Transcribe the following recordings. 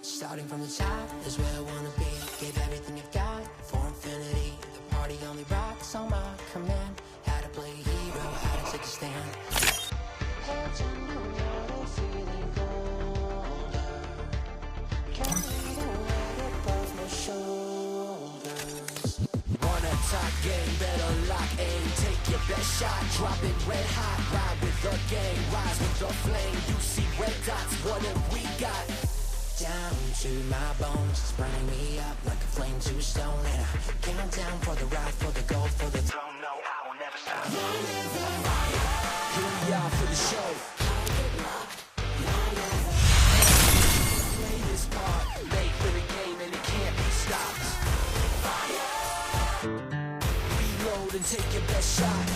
Starting from the top is where I wanna be. Gave everything I've got for infinity. The party only rocks on my command. How to play hero, how to take a stand. Heads underwater, feeling colder. Carried away above my shoulders. Wanna talk game, better lock aim. Take your best shot, drop it red hot. Ride with the gang, rise with the flame. You see red dots, what have we got? Down to my bones, it's burning me up like a flame to stone. And I count down for the ride, for the gold, for the throne. No, I will never stop. Here we are for the show. Play this part, late for the game and it can't be stopped. Reload and take your best shot.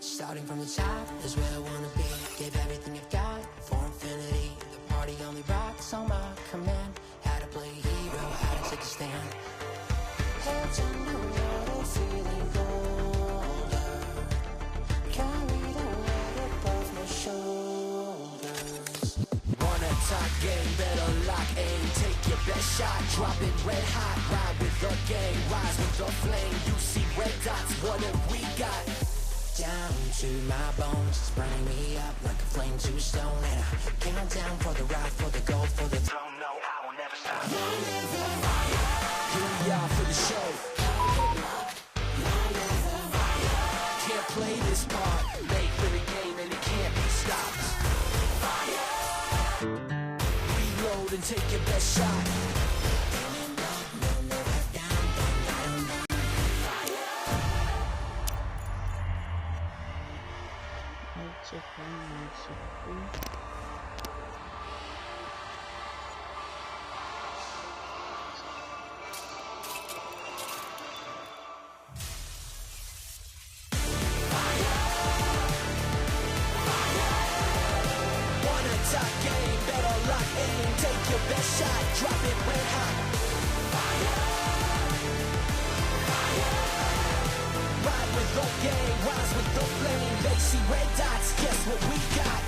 Starting from the top is where I wanna be. Gave everything I've got for infinity. The party only rocks on my command. How to play hero, how to take a stand. Heads underwater, feeling colder. Carried away above my shoulders. Wanna talk game, better lock aim. Take your best shot, drop it red hot. Ride with the gang, rise with the flame. You see red dots, what have we got? Down to my bones, it's burning me up like a flame to stone. And I count down for the ride, for the gold, for the throne. No, I will never stop. Here we are for the show. Can't play this part, late for the game and it can't be stopped. Reload and take your best shot. Take your best shot, drop it red hot. Ride with the gang, rise with the flame. They see red dots, guess what we got?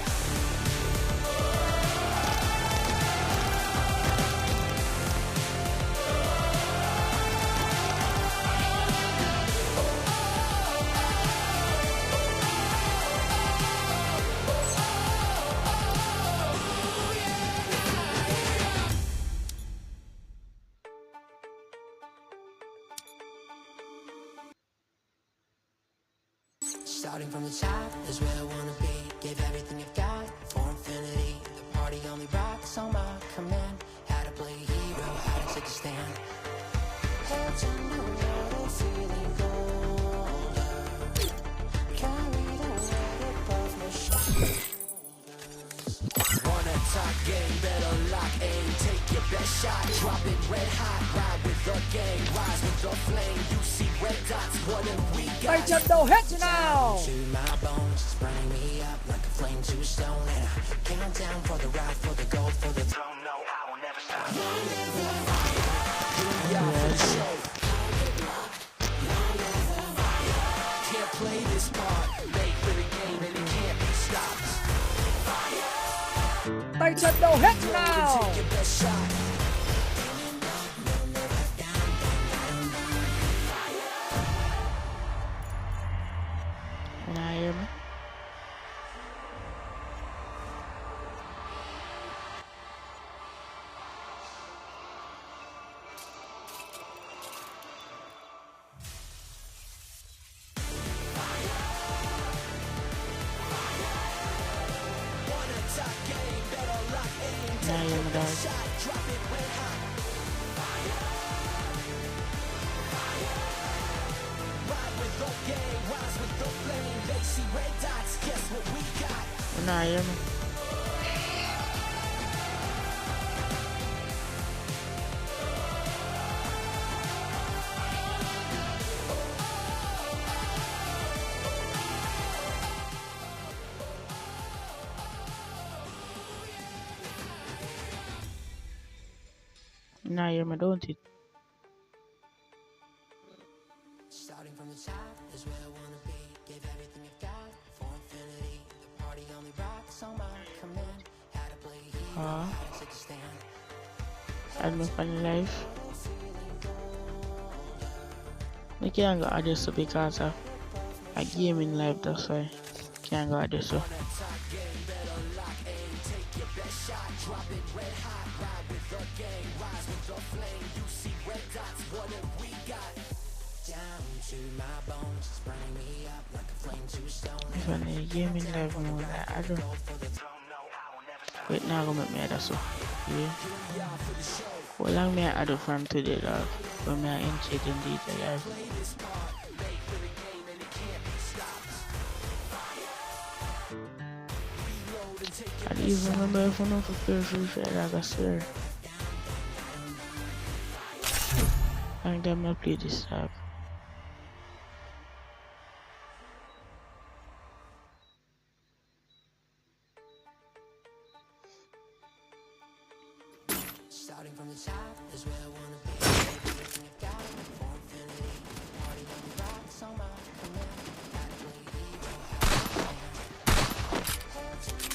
Starting from the top is where I wanna be. Gave everything I've got for infinity. The party only rocks on my command. How to play hero, how to take a stand. Heads underwater, feeling colder. Carried away above my shoulders. Wanna talk game, better lock aim. Take your best shot, drop it red hot. Ride with the gang, rise with the flame. You see red dots, what have we got? Tay trận đầu hết chứ nào. To my bones, it's burning me up like a flame to stone. And I count down for the ride, for the gold, for the throne. No, I will never stop. Here we are for the show. Can't play this part, late for the game and it can't be stopped. Tay trận đầu hết chứ nào. Take your best shot. Con ai em á. Nah, yeah, my dog. Nah, yeah, man. Nah, yeah, man, don't it? Starting from the top is where I wanna be. Gave everything I've got for infinity. The party only rocks on my command. How to play hero, how to take a stand. Add me funny life. I can't go add this because of a gaming life, that's why. Can't go add this. To my bones, it's burning me up like a flame to a stone. If I need gaming life more, I don't. Wait, now go make me add so. Yeah. How long may I add from today, dog? When me I entry in detail live. I don't even remember if I know for free shit, like I swear. I think I'm gonna play this dog. Starting from the top is where I wanna be. Everything I've got for infinity. Party only rocks on my command. How to play hero, how to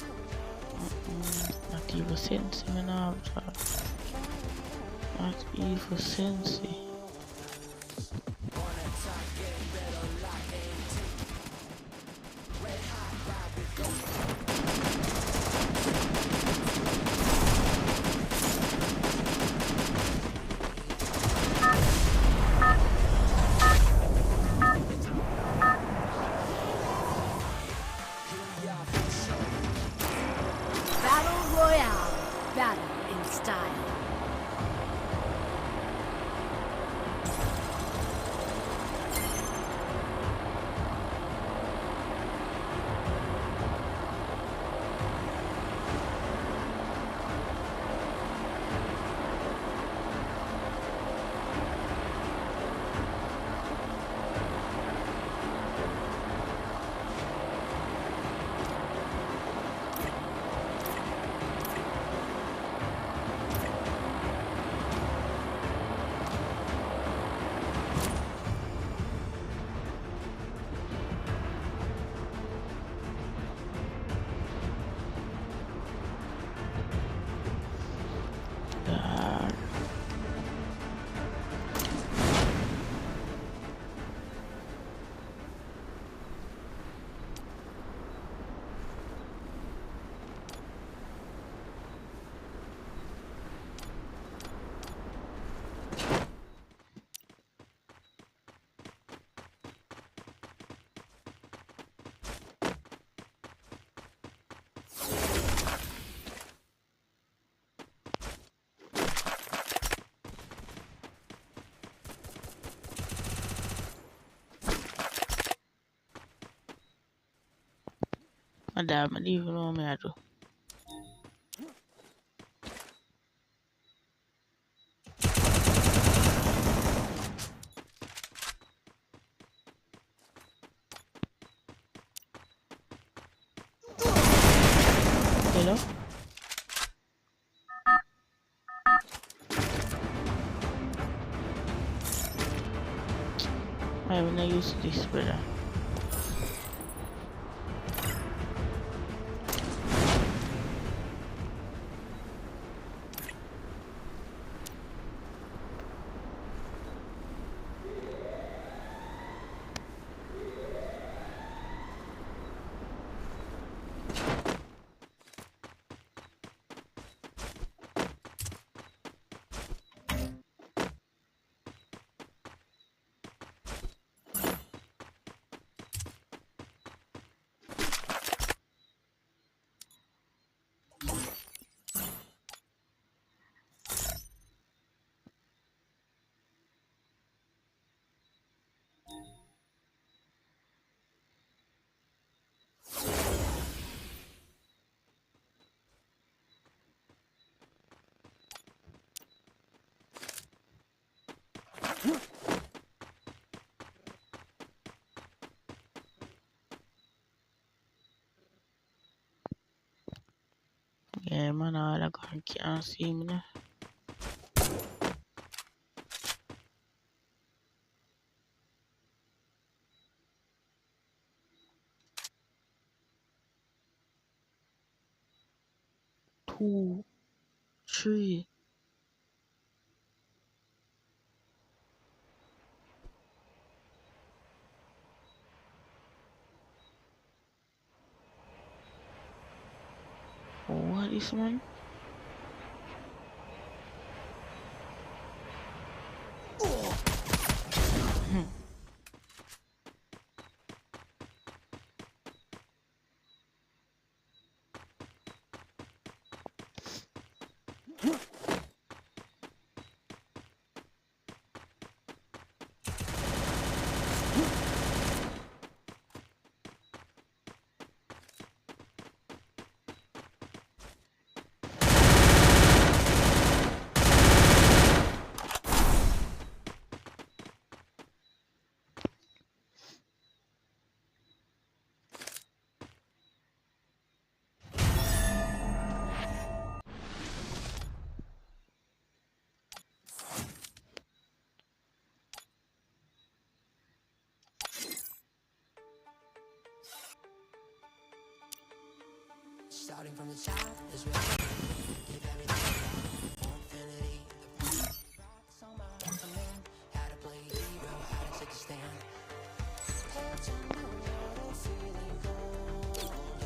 Not even sense, me now, dog. Not even sense. Battle Royale. Battle in style. Madam, I don't even know me I do. Hello? I'm not used to this, brother. Yeah, man, all I can't see me now. Two, three. What is man? Starting from the top is where I give everything for infinity. The rocks on my command. How to play hero, how to take a stand. Held to know what I'm feeling colder.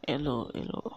Hello, hello.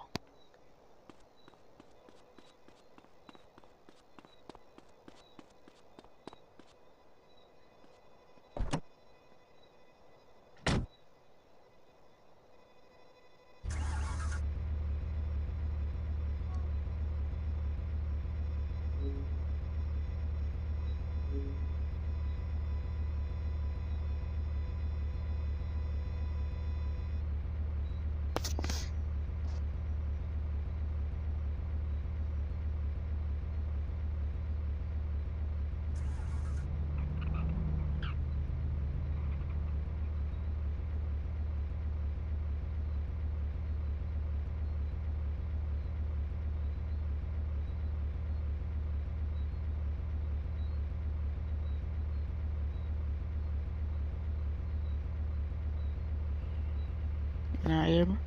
Now hear me?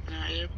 Now hear me?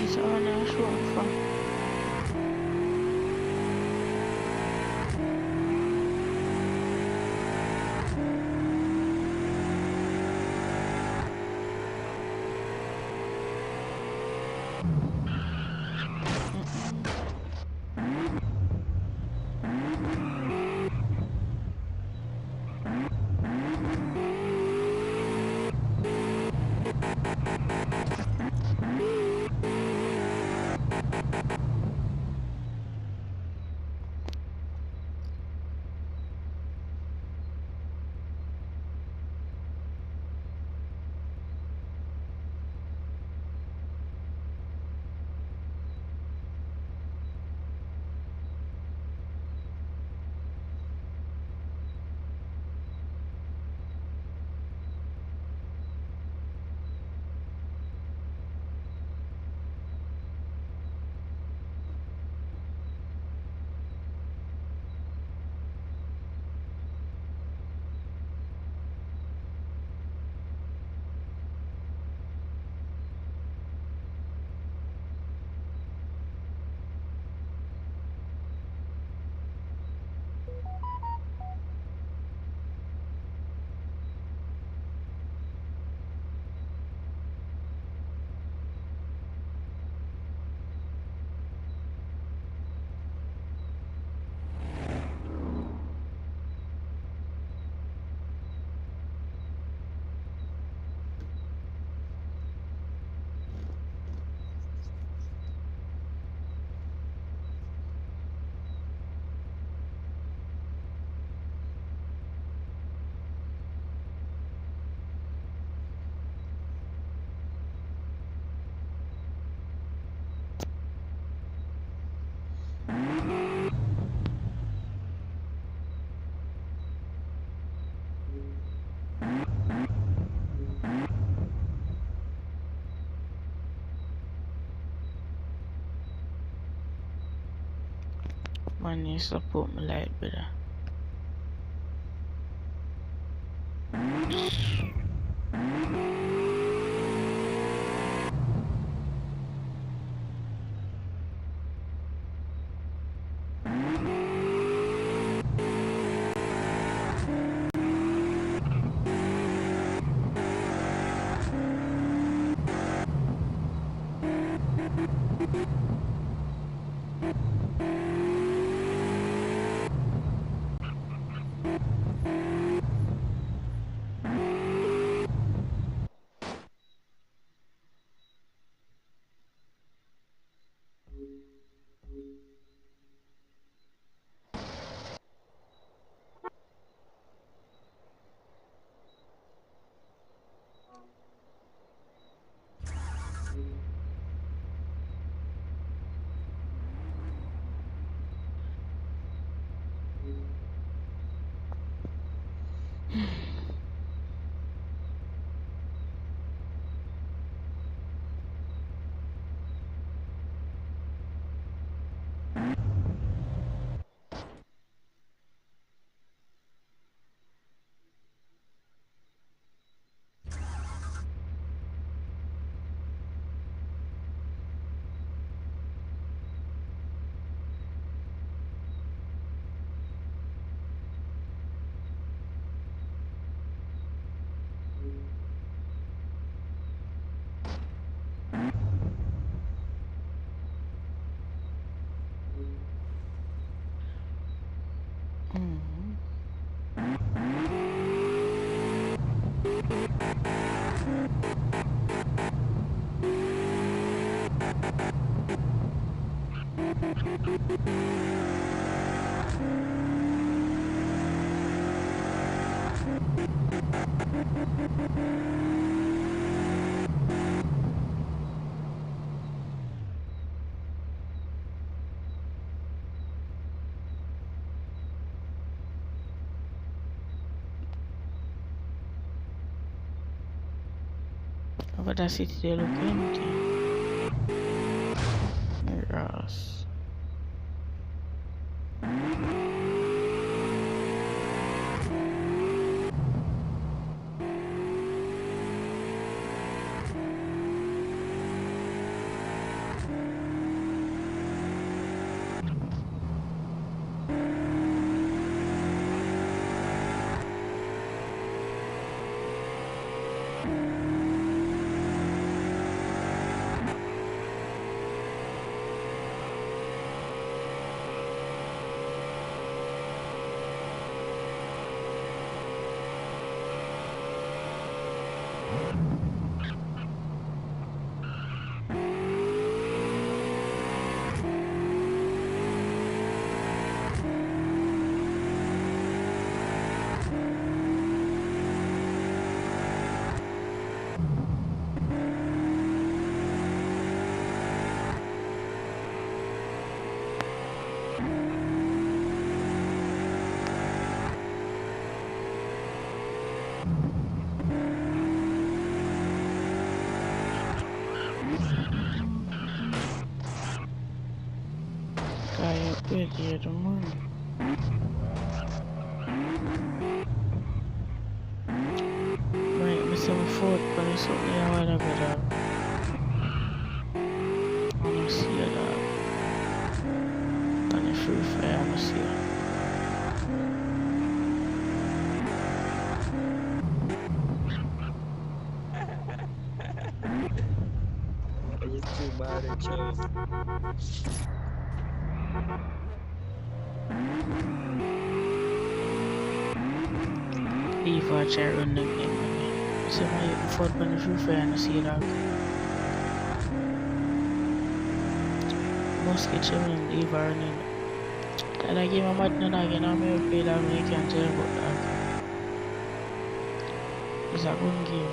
It's on a short from. Man needs to support my light better. But that city they look empty. Yes. Kaya pwede naman. May isang foot pa rin so niyawa na gada. Ano siya na? Ano free fire ano siya? Are you too mad at Joe? Leave our chair on the game. So may foot pa rin free fire ano siya lang. Most kitchen and leave our name. Lagi mamad na lagi na may pila may cancel about that. Isa kong game.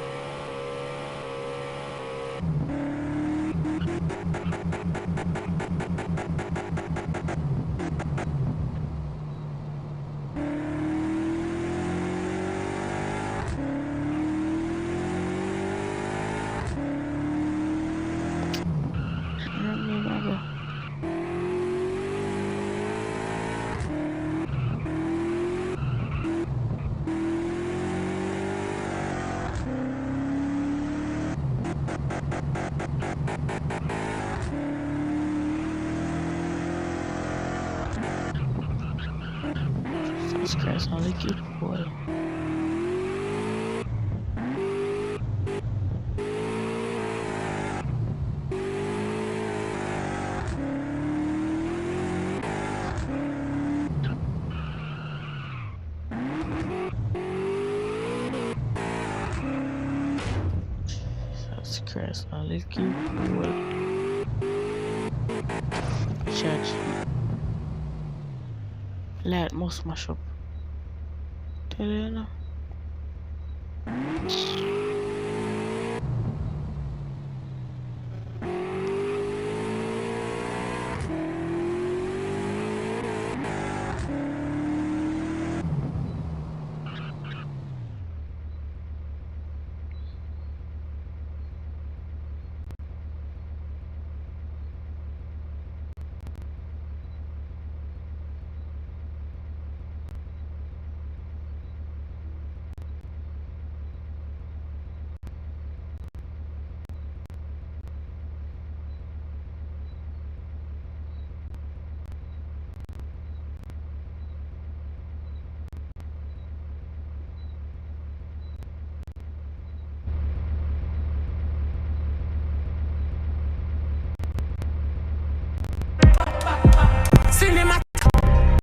Jesus Christ, only cute boy. Jesus Christ, only cute boy. Church. Light must mash up. Tell you now. Cinema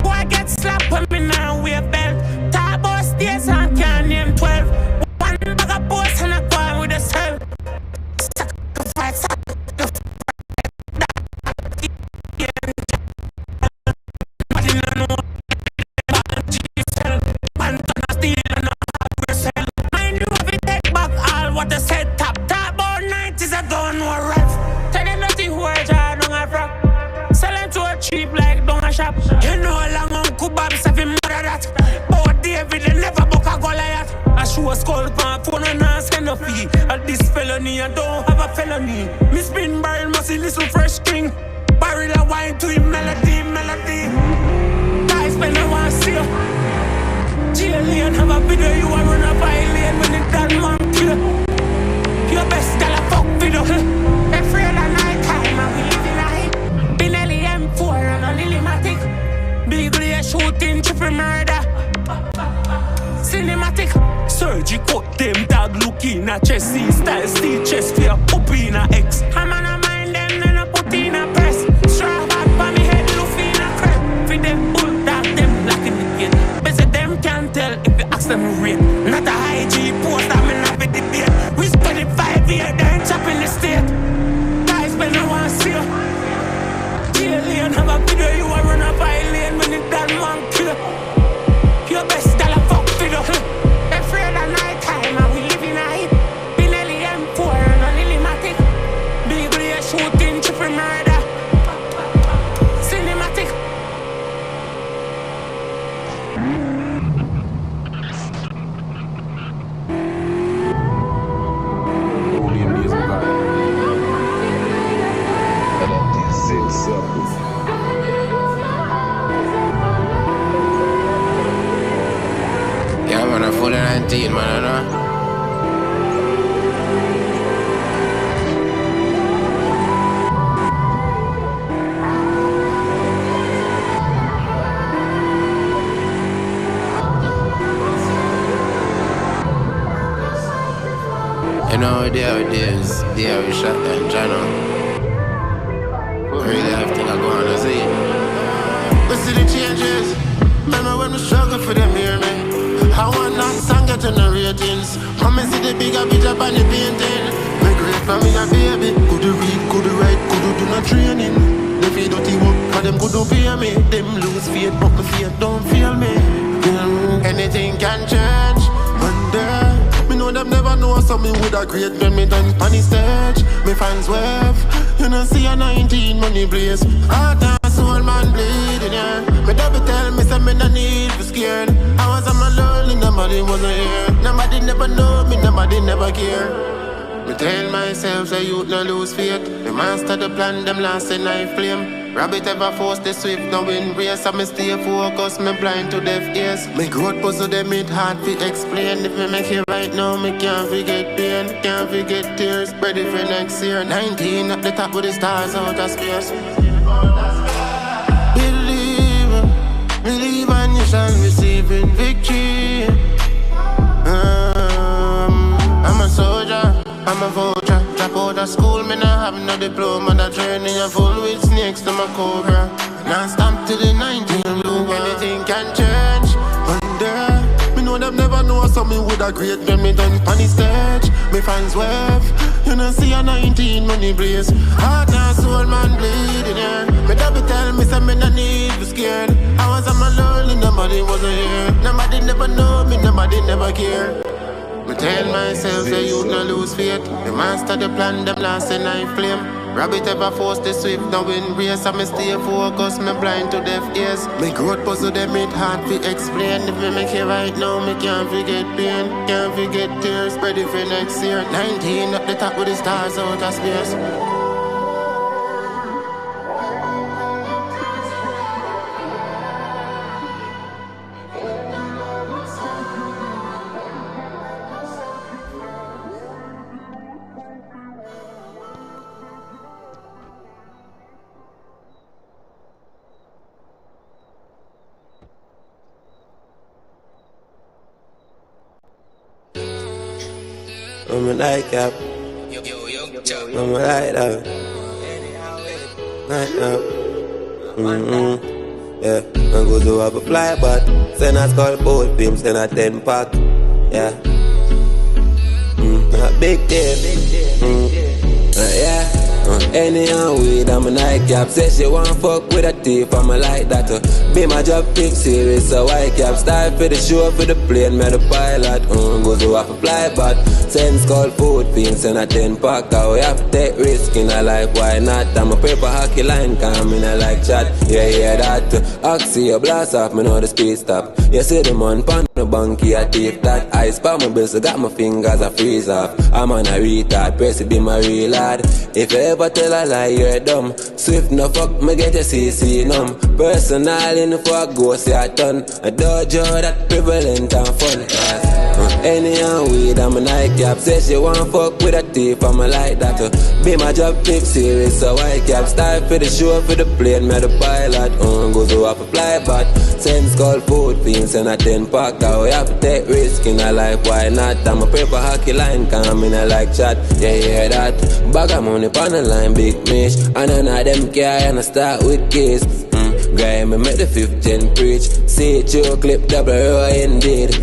boy get slapped when me now wear belt. Turbo stays and can't name 12. One bag of boys and a go with a cell. Sacrifice, sacrifice. Nobody no know about G-cell. Man turn a steal and a hardware sell. Mind you if it take back all what they said. Top 90s I don't know a rap. Tell them nothing who I jar don't have rock. Sell them to a cheap like down a shop. You know how long Uncle Bob said him mother that. But David they never book a Goliath. I show a skull pan phone and I send a fee. At this felony I don't have a felony. Me spin barrel must see listen fresh king. Barrel a wine to him melody, melody. Guys spend a one see you. Jail lane have a video you a run a lane when it that man kill. Your best gal a fuck video. Afraid of night time and we live in a hip. Benelli M4 and a Lilimatic. Big Lee shooting triple murder. Cinematic. Surgery cut them dog looking at chest. See style see chest for a puppy in a X. I'm on a mind them then I put in a press. Straw back by me head Luffy in a crib. For them bull dog them lock in the gate. Best them can't tell if you ask them rate. Not a high G post I'm in a bit debate. We spend it 5 years then chopping the state. Guys spend a one see you. Jail lane have a video you a run a lane when it that man kill. Your best gal a fuck video. Afraid of night time and we live in a hip. Benelli M4 and a Lilimatic. Big Lee shooting triple murder. Cinematic. 19, man, I know. You know, there we shot that channel. Really have things I go on to see. We see the changes. Remember when we struggle for them, hear me? I want that song get on the ratings. Come and see the bigger picture on the painting. Me great for me a baby. Could you read, could you write, could you do no training? They feel dirty work for them, could you pay me? Them lose faith, but my faith don't fail me. Anything can change. One day me know them never know, so me woulda great when me done on the stage. Me fans wave, you know see a 19 money blaze. Heart and soul man bleeding, yeah. Me double tell me say me no need to scared. I was on my lonely, nobody wasn't here. Nobody never know me, nobody never care. Me tell myself say youth no lose faith. Me master the plan, them last in knife flame. Rabbit ever force the swift, no win race. So me stay focused, me blind to deaf ears. Me growth puzzle them it hard to explain. If me make it right now, me can't forget pain, can't forget tears. Ready for next year. 19 at the top with the stars out of space. Believe and you shall receive in victory. I'm a soldier, I'm a vulture. Drop out of school, me not have no diploma. That journey I'm full with snakes to my cobra. Now stamp to the 19 blue. Anything can change one day. Me know them never know, so me woulda great when me done on the stage. Me fans wave, you know see a 19 money blaze. Heart and soul man bleeding, yeah. Me double tell me say me no need to scared. I was on my lonely, nobody wasn't here. Nobody never know me, nobody never care. Me tell myself say you no lose faith. Me master the plan, them last in knife flame. Rabbit ever force the swift, no win race. So me stay focused, me blind to deaf ears. Me growth puzzle them it hard to explain. If me make it right now, me can't forget pain, can't forget tears. Ready for next year. 19 at the top with the stars out of space. I'm a nightcap. I'm a light up. Night up. Yeah, I'm going to have a fly, but send us call both films, send a 10 pack. Yeah. A big deal. Yeah. Anyhow, weed, I'm a nightcap. Say she want fuck with a thief, I'm a like that. Be my job pick serious, so white cap. Style for the show, for the plane, me the pilot. Goes to have a fly, but sense called food fiends and a 10 pack. We have to take risk in a life, why not? I'm a paper hockey line, come in a like chat. Yeah, that. Oxy, a blast off, me know the speed stop. You see the man pan the bunkie, I take that. I spam my bills, I got my fingers, I freeze off. I'm on a retard, press it be my real lad. If you ever tell a lie, you're dumb. Swift no fuck, me get your CC numb. Personal in for a go see a ton. A dojo that prevalent and fun. Anyhow, weed, I'm a nightcap. Say she want fuck with a thief, I'm a like that. Be my job pick serious, so white cap. Style for the show, for the plane, me the pilot. Goes to have a fly, but sense called food fiends and a 10 pack. We have to take risk in a life, why not? I'm a paper hockey line, come in a like chat. Yeah, that. Bag of money on the line, big mish. And none of them care, and I start with kiss. Grind me make the 5th gen preach. See it, you clip double row indeed.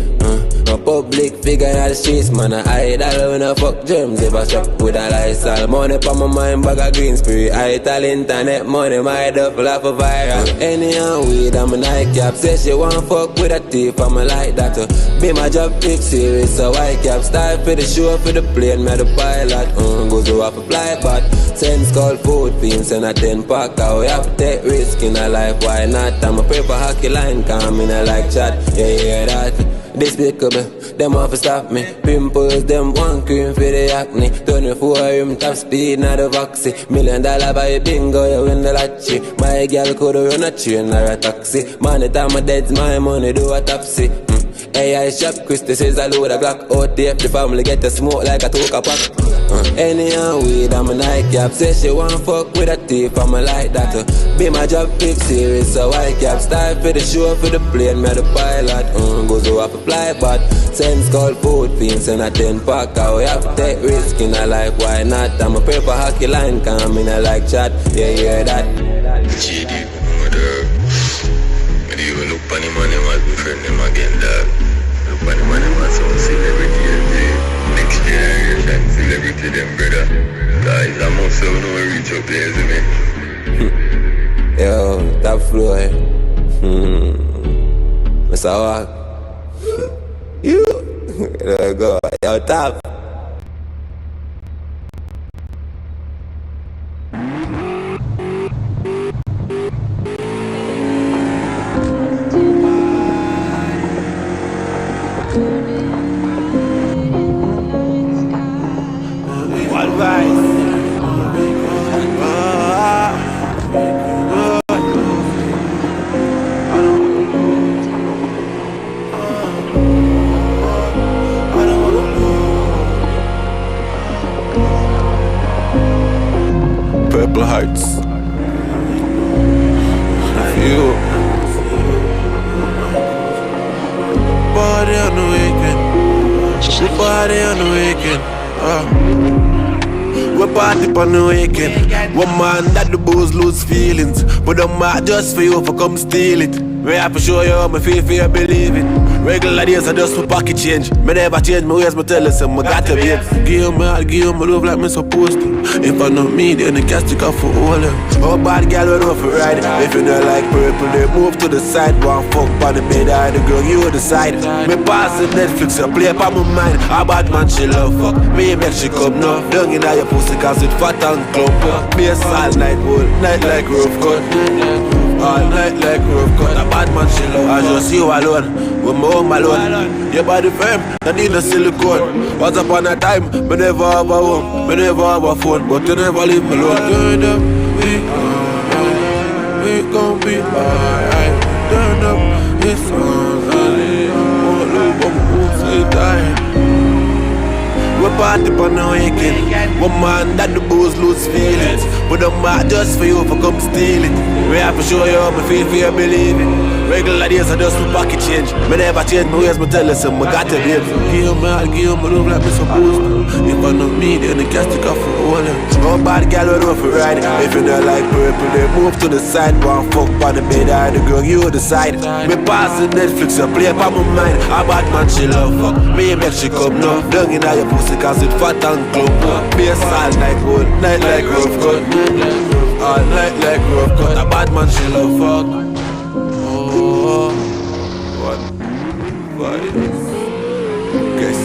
A public figure in the streets, man, I idol when I fuck germs. If I shop with a lifestyle, money pa my mind, bag of green spirit. I tell internet money, my duffel off a viral. Anyhow, weed, I'm a nightcap. Say she want fuck with a thief, I'm a like that. Be my job pick serious, so white cap. Style for the show, for the plane, me the pilot. Goes to have a fly, but sense called food fiends and a 10 pack. We have to take risk in a life, why not? I'm a paper hockey line, come in a like chat. Yeah, that. Despicable, them off to stop me. Pimples, them one cream for the acne. 24 rim top speed, not the vaccine. $1 million buy bingo, you win the lottery. My girl could run a train or a taxi. Money time my dead's my money, do a taxi. AI shop, Christy says I load a Glock out there. The family get to smoke like a toka pack. Anyhow, weed, I'm a nightcap. Say she want fuck with a thief, I'm a like that. Be my job, pick serious, so white cap. Style for the show, for the plane, me the pilot. Goes off a fly, but sense called food fiends and a 10 pack. I have to take risk in a life, why not? I'm a paper hockey line, come in a like chat. Yeah, hear that? GD, mother. I even look funny money, my friend, them again, dog. Look funny money, my son, celebrity, next generation, celebrity, them, brother. Guys, I'm also no reach up there, isn't it? Yo, top floor. Mr. Walk. You. There we go. Yo, top. Purple Hearts. You party on the weekend. We party on the weekend. We party on the weekend. One man that the boys lose feelings, but I'm not just for you for come steal it. We have to show you how me feel for you believe it. Regular days are just for pocket change. Me never change my ways, me tell you something, I got to be. Give me heart, give me love like me supposed to. If I know me, then the cash take off for all them. Oh bad girl, we know for ride. If you don't like purple, they move to the side. One fuck on the bed, I the girl, you decide. Me pass the Netflix, you play up on my mind. A bad man, she love fuck. Me make she come now. Down in your pussy, cause it fat and clump. Bass all night, whole night like rough cut. All night like rough cut. A bad man, she love. I just you alone, with my home alone. Your body firm, I need a silicone. Once upon a time, me never have a home, me never have a phone, but you never leave me alone. Turn up, we gon' be alright. Turn up, it's on, won't lose, but won't say die. We party on the weekend. One man that the boys lose feelings, but I'm not just for you for come steal it. We have to show you how me feel for you believe it. Regular days are just for pocket change. Me never change my ways, me tell you something, I got to be. Give me heart, give me love like me supposed to. If I know me, then the cash take off for all them. Oh bad girl, we know for ride. If you don't like purple, they move to the side. One fuck on the bed, I the girl, you decide. Me pass the Netflix, you play up on my mind. A bad man, she love fuck. Me make she come now. Down in your pussy, cause it fat and clump. Bass all night, whole night like rough cut. All night like rough cut. A bad man, she love fuck. Oh, what vibes? Guess.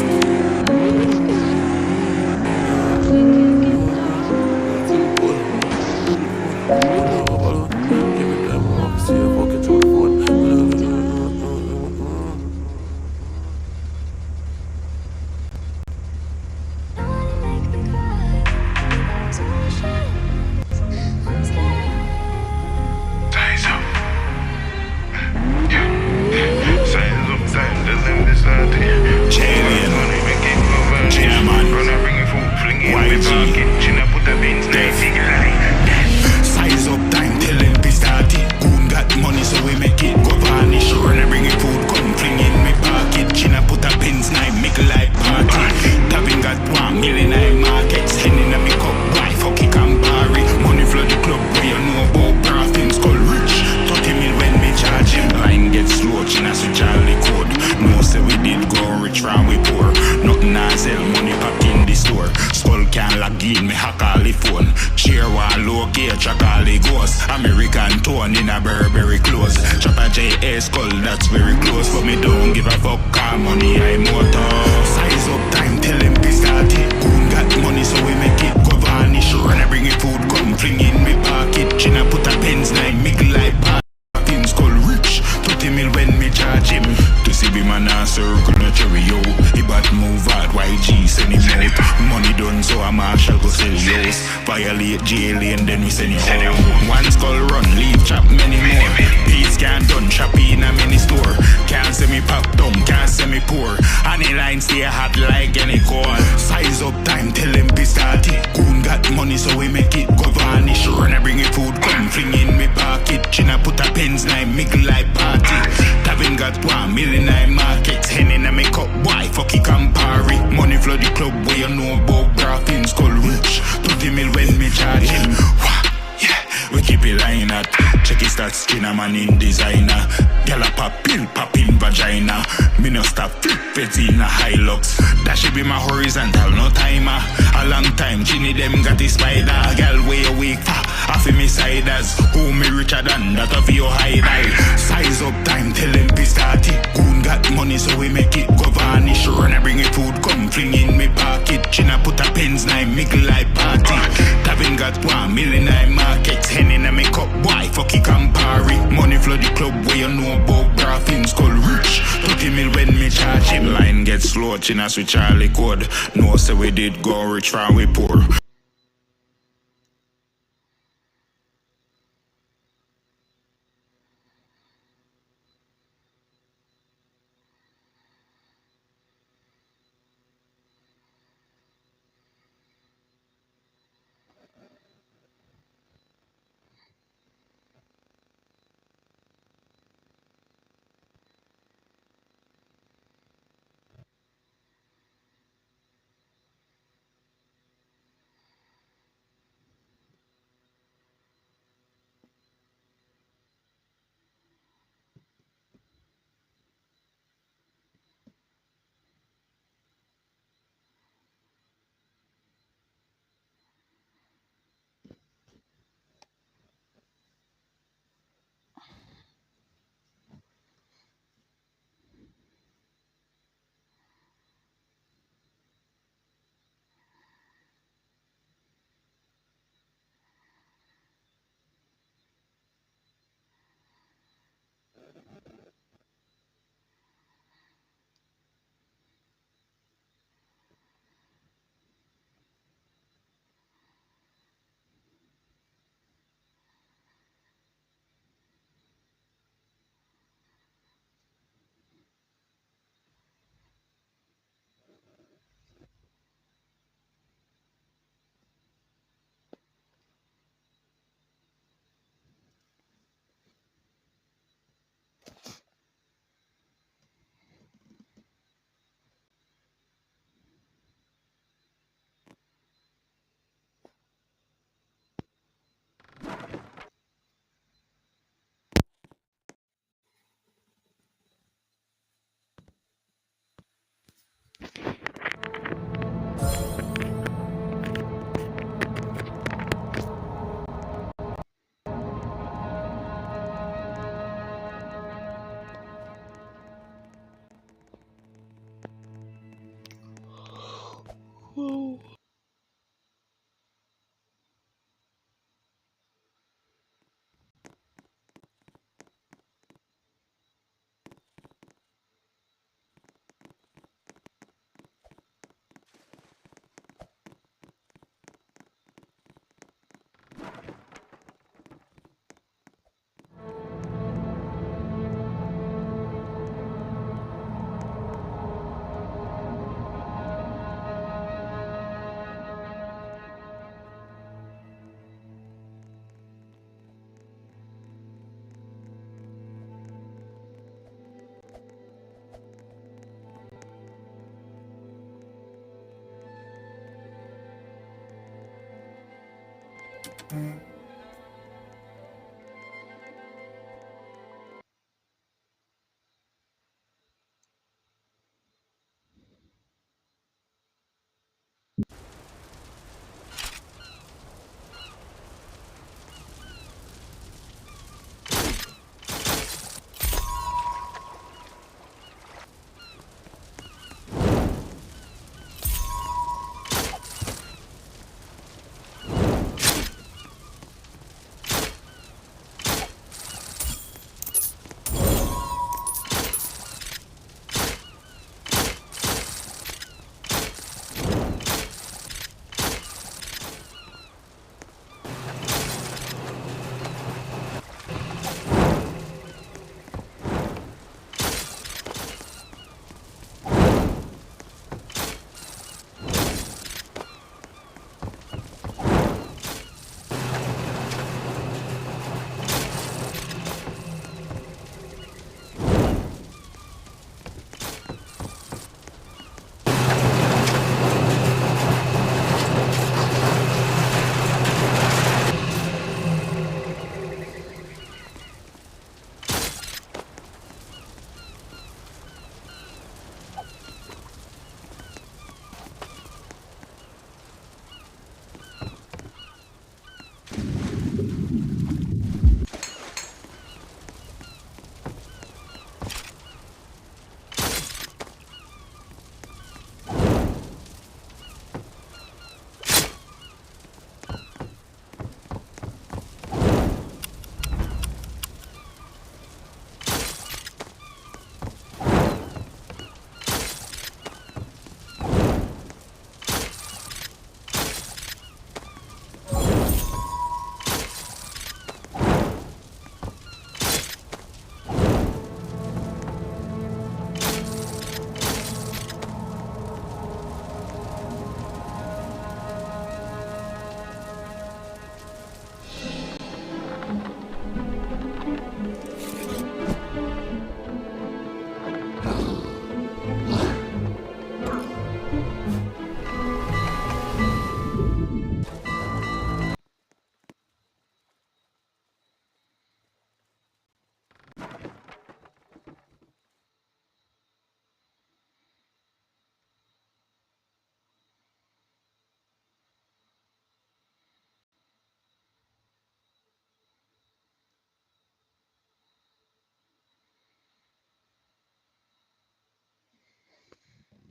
Give it time off, see if I can throw the phone. Size up time, tell them be started. Goon got money, so we make it go vanish. Run and bring it food, come fling in me pocket. China put a pins, knife, make like party. Tapping got 1 million in markets. Sending a me cup, why fuck it Campari. Money flood the club, where you know about profits. Call rich, 30 mil when me charge him. Line get slow, China switch all the code. No say we did go rich, round we poor. Nothing I sell, money pop in the store. Skull can log in, me hack all the phone. Cheer wall, low gear, track all the ghosts. American tone in a Burberry clothes. Chopper J.A. skull, that's very close. But me don't give a fuck, car money, I motor. Size up time, tell them be started. Goon got money, so we make it go vanish. Run and bring it food, come fling in me pocket. China put a pens, like make like parking. Skull rich, 30 mil when me charge him. To see be man a circle, no cherry yo. He bad move out, YG send him out. Money done, so a marshal go sell yours. Fire violate jail and then we send you home. One skull run, leave chop many more. Peace can't done, shop in a mini store. Can't say me pop down, can't say me poor. Any line stay hot like any core. Size up time, tell them be started. Goon got money so we make it go vanish. Run I bring it food, come fling in me pocket. China put a pens nine, make like party. Tavin got 1 million nine markets. Hen in a make up, boy, fuck it Campari. Money flow the club where you know about Brooklyn. Skull rich, 20 mil when me charge him. Yeah, we keep it line at. Check his stats, skinner man in designer. Gyal a pop pill, pop in vagina. Me no stop flip it in a Hilux. That should be my horizontal, no timer. A long time, Ginny them got the spider. Gyal way awake, half of me siders. Who me richer than that of your high eye. Size up time, tell them be started. Goon got money so we make it go vanish. Run I bring it food, come fling in me pocket. China put a pens nine, make like party. Tavin got 1 million nine markets. Hen in a make up, boy, fuck it Campari. Money flow the club where you know about Brooklyn. Skull rich, 30 mil when me charge him. Line get slow, China switch Charlie code. No say we did go rich from we poor.